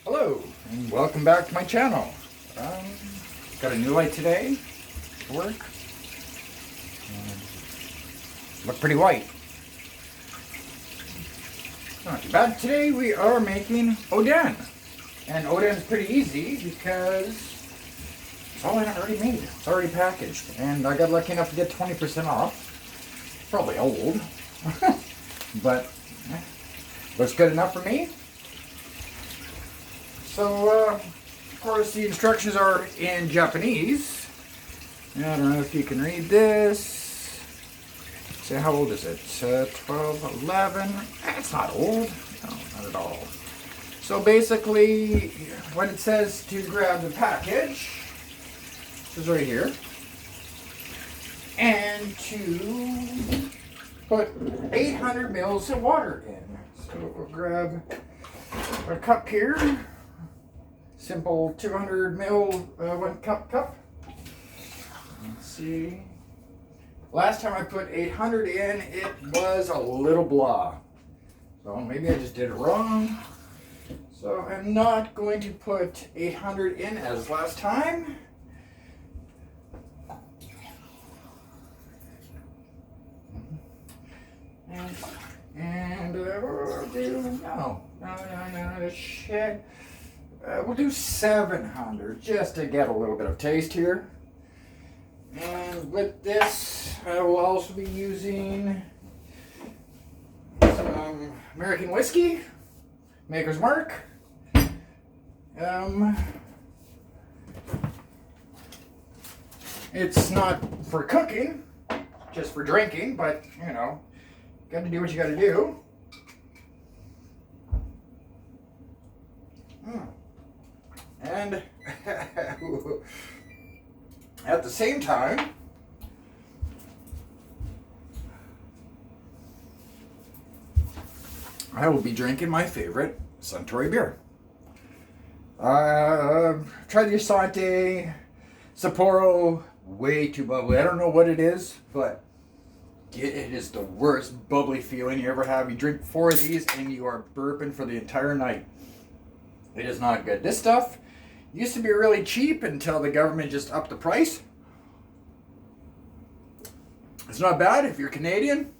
Hello, and welcome back to my channel. Got a new light today to work. Look pretty white. Not too bad. Today we are making Oden. And Oden's pretty easy because it's all already made. It's already packaged. And I got lucky enough to get 20% off. Probably old. But looks good enough for me. So, of course, the instructions are in Japanese. I don't know if you can read this. Say, how old is it? 12, 11. It's not old. No, not at all. So basically, what it says to grab the package is right here. And to put 800 mils of water in. So we'll grab a cup here. Simple 200 mil 1 cup. Let's see. Last time I put 800 in, it was a little blah. So maybe I just did it wrong. So I'm not going to put 800 in as last time. And we'll do shit. We'll do 700 just to get a little bit of taste here. And with this, I will also be using some American whiskey, Maker's Mark. It's not for cooking, just for drinking, but you know, got to do what you got to do. And at the same time, I will be drinking my favorite Suntory beer. Tried the Asante, Sapporo, way too bubbly. I don't know what it is, but it is the worst bubbly feeling you ever have. You drink 4 of these and you are burping for the entire night. It is not good. This stuff used to be really cheap until the government just upped the price. It's not bad if you're Canadian.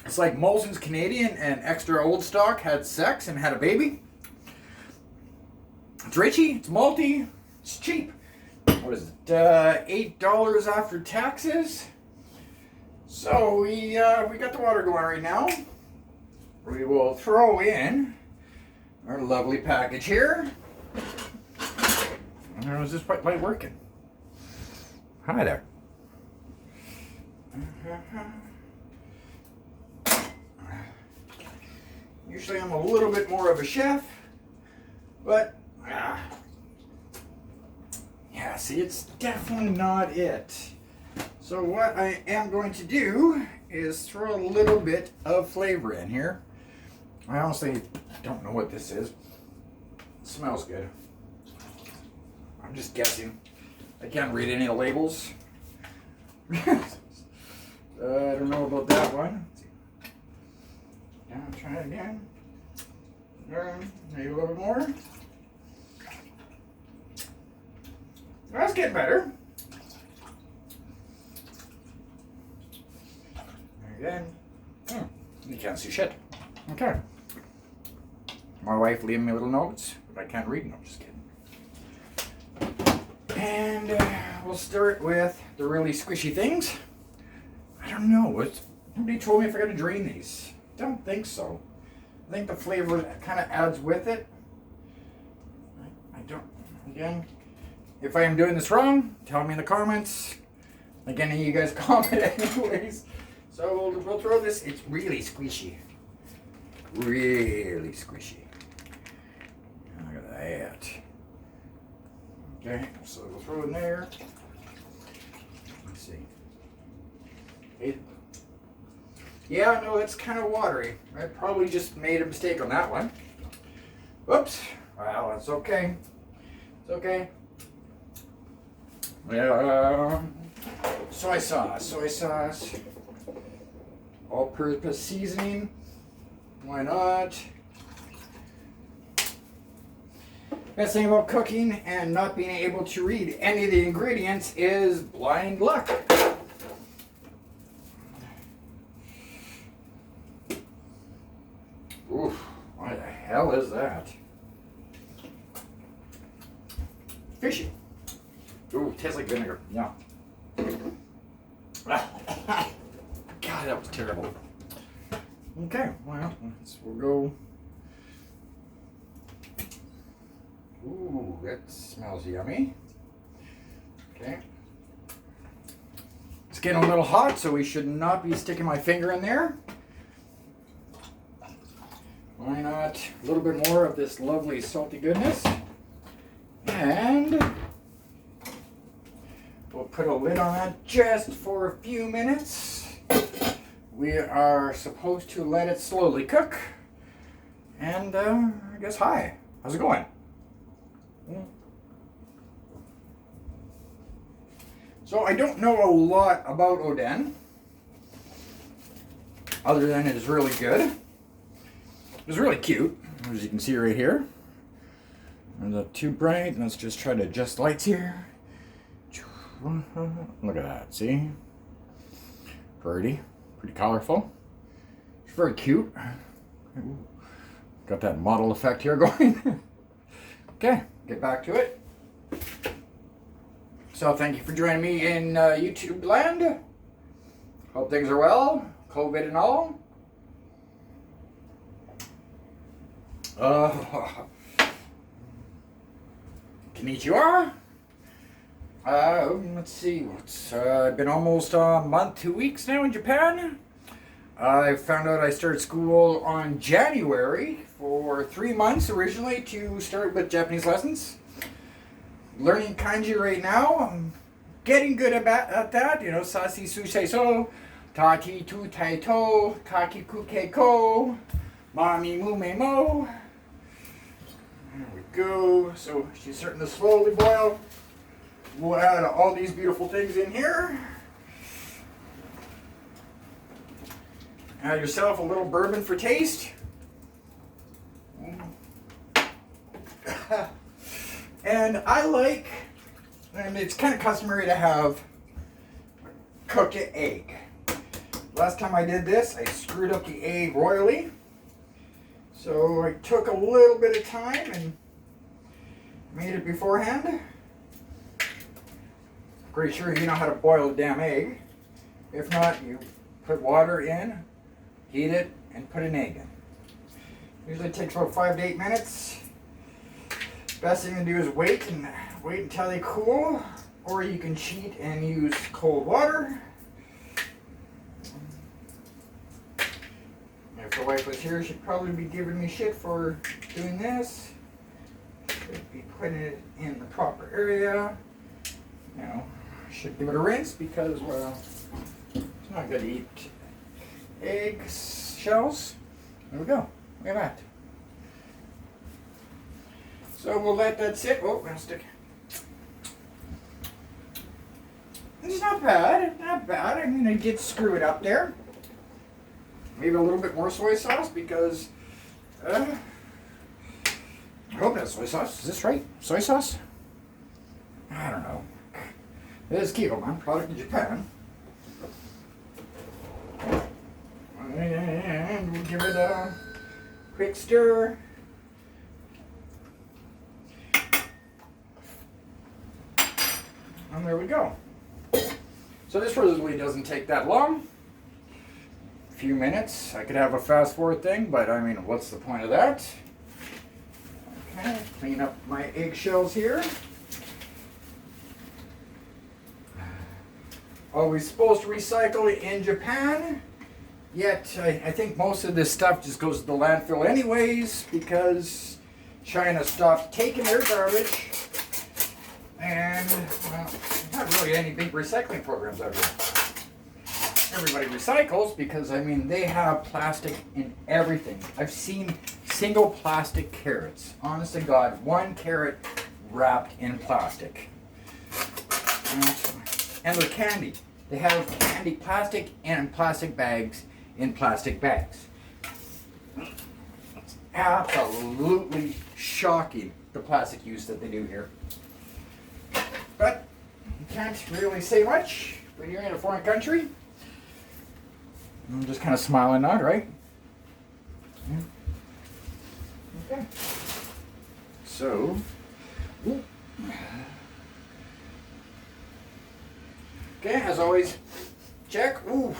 It's like Molson's Canadian and Extra Old Stock had sex and had a baby. It's richy, it's malty, it's cheap. What is it? $8 after taxes. So we got the water going right now. We will throw in our lovely package here. How is this light working? Hi there. Usually I'm a little bit more of a chef, but yeah, see, it's definitely not it. So what I am going to do is throw a little bit of flavor in here. I honestly don't know what this is. It smells good. I'm just guessing. I can't read any of the labels. I don't know about that one. Yeah, I'll try it again. Maybe a little bit more. That's getting better. Again. You can't see shit. Okay. My wife leaving me little notes, but I can't read them. I'm just kidding. And we'll start with the really squishy things. I don't know. Nobody told me if I got to drain these. Don't think so. I think the flavor kind of adds with it. I don't. Again, if I am doing this wrong, tell me in the comments. Like any of you guys comment anyways. So we'll throw this. It's really squishy. Really squishy. Look at that. Okay, so we'll throw it in there. Let's see. Yeah, no, it's kind of watery. I probably just made a mistake on that one. Whoops. Well, that's okay. It's okay. Yeah. Soy sauce. All-purpose seasoning. Why not? Best thing about cooking and not being able to read any of the ingredients is blind luck. Oof, what the hell is that? Fishy. Ooh, tastes like vinegar. Yeah. God, that was terrible. Okay, well, we'll go. Ooh, that smells yummy. Okay. It's getting a little hot, so we should not be sticking my finger in there. Why not a little bit more of this lovely salty goodness? And we'll put a lid on that just for a few minutes. We are supposed to let it slowly cook. And I guess hi. How's it going? So I don't know a lot about Oden, other than it is really good. It's really cute, as you can see right here. It's not too bright. Let's just try to adjust lights here. Look at that, see? Pretty colorful. It's very cute. Ooh. Got that model effect here going. Okay, get back to it. So thank you for joining me in YouTube land. Hope things are well, COVID and all. Konnichiwa. Let's see, it's been almost a month, 2 weeks now in Japan. I found out I started school on January for 3 months originally to start with Japanese lessons. Learning kanji right now. I'm getting good at that. You know, sasi susei so, tati tu tai to, kaki kuke ko, mami mume mo. There we go. So she's starting to slowly boil. We'll add all these beautiful things in here. Add yourself a little bourbon for taste. And I like, and it's kind of customary to have cooked egg. Last time I did this, I screwed up the egg royally. So I took a little bit of time and made it beforehand. Pretty sure you know how to boil a damn egg. If not, you put water in, heat it, and put an egg in. Usually takes about 5 to 8 minutes. Best thing to do is wait until they cool, or you can cheat and use cold water. If the wife was here, she'd probably be giving me shit for doing this. Should be putting it in the proper area. You know, should give it a rinse because, well, it's not good to eat eggs shells. There we go. Look at that. So we'll let that sit. Oh, gonna stick. It's not bad. Not bad. I mean, I did screw it up there. Maybe a little bit more soy sauce because I hope that's soy sauce. Is this right? Soy sauce? I don't know. This is Keto, product in Japan. And we'll give it a quick stir. And there we go. So this really doesn't take that long. A few minutes. I could have a fast forward thing, but I mean, what's the point of that? Okay, clean up my eggshells here. Always supposed to recycle in Japan, yet I think most of this stuff just goes to the landfill anyways because China stopped taking their garbage and, well, not really any big recycling programs out here. Everybody recycles because, I mean, they have plastic in everything. I've seen single plastic carrots. Honest to God, one carrot wrapped in plastic. And their candy. They have candy plastic and plastic bags in plastic bags. It's absolutely shocking the plastic use that they do here. But you can't really say much when you're in a foreign country. I'm just kind of smile and nod, right? Okay. So, okay, as always, check. Ooh,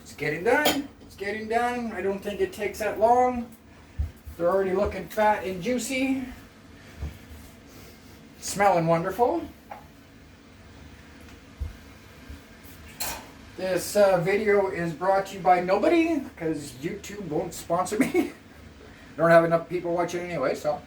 it's getting done. It's getting done. I don't think it takes that long. They're already looking fat and juicy. Smelling wonderful. This video is brought to you by nobody because YouTube won't sponsor me. Don't have enough people watching anyway, so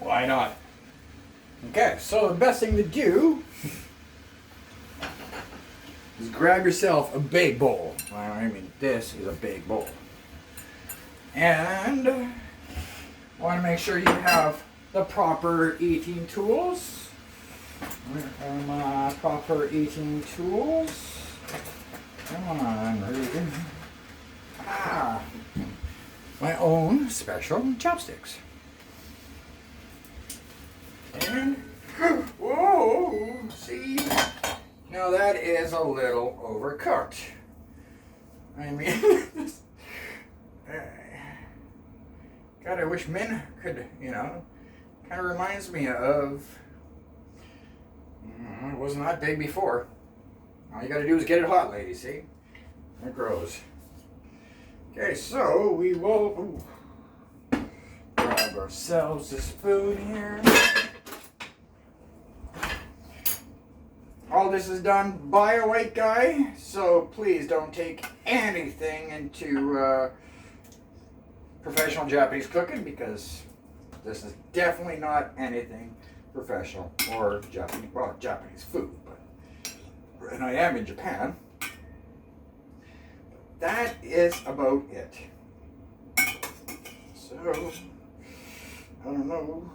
why not? Okay, so the best thing to do is grab yourself a big bowl. I mean, this is a big bowl. And want to make sure you have the proper eating tools. Where are my proper eating tools? Come on, Regan. Ah, my own special chopsticks. And, whoa, see? Now that is a little overcooked. I mean, God, I wish men could, you know, kind of reminds me of, it wasn't that big before. All you gotta do is get it hot, ladies, see? It grows. Okay, so we will grab ourselves a spoon here. All this is done by a white guy, so please don't take anything into professional Japanese cooking, because this is definitely not anything professional or Japanese, well, Japanese food, but, and I am in Japan. That is about it. So, I don't know.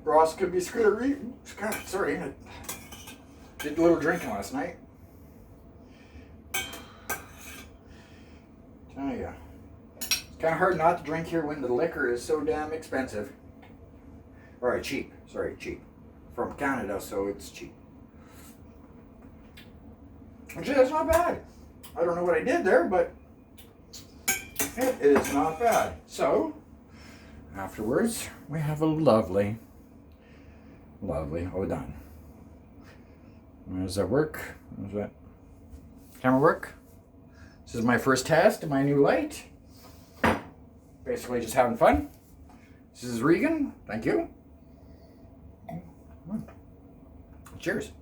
Ross could be scary. God, sorry, I did a little drinking last night. Tell ya. It's kind of hard not to drink here when the liquor is so damn expensive. Alright, cheap. Sorry, cheap. From Canada, so it's cheap. Actually, that's not bad. I don't know what I did there, but it is not bad. So, afterwards, we have a lovely, lovely Oden. Does that work? Does that camera work? This is my first test of my new light. Basically just having fun. This is Regan. Thank you. Cheers.